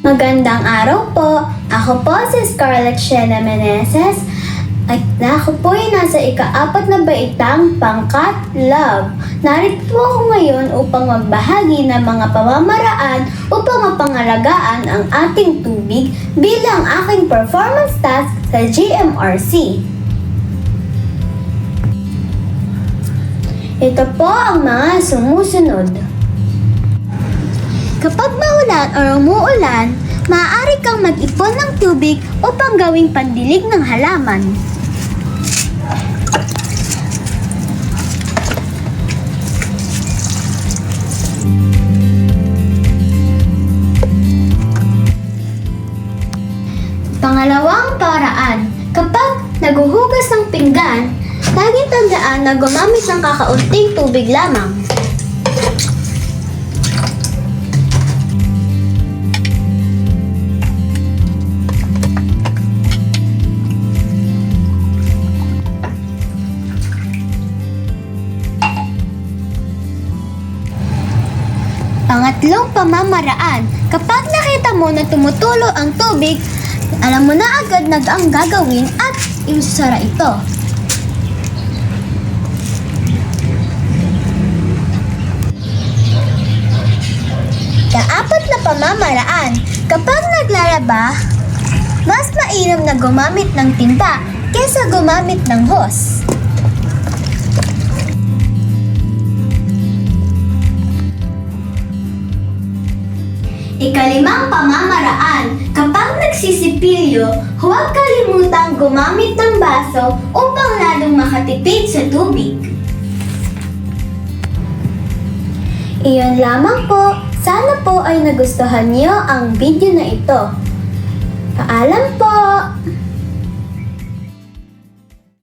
Magandang araw po. Ako po si Scarlett Shena Meneses at ako po ay nasa ika-4 na baitang pangkat Love. Narito po ako ngayon upang magbahagi ng mga pamamaraan upang mapangalagaan ang ating tubig bilang aking performance task sa GMRC. Ito po ang mga sumusunod. Kapag maulan o umuulan, maaari kang mag-ipon ng tubig upang gawing pandilig ng halaman. Pangalawang paraan, kapag naguhugas ng pinggan, laging tandaan na gumamit ng kakaunting tubig lamang. Pangatlong pamamaraan, kapag nakita mo na tumutulo ang tubig, alam mo na agad na ang gagawin at isusara ito. Kaapat na pamamaraan, kapag naglalaba, mas mainam na gumamit ng timba kaysa gumamit ng hose. Ikalimang pamamaraan, kapag nagsisipilyo, huwag kalimutang gumamit ng baso upang lalong makatipid sa tubig. Iyon lamang po. Sana po ay nagustuhan niyo ang video na ito. Paalam po!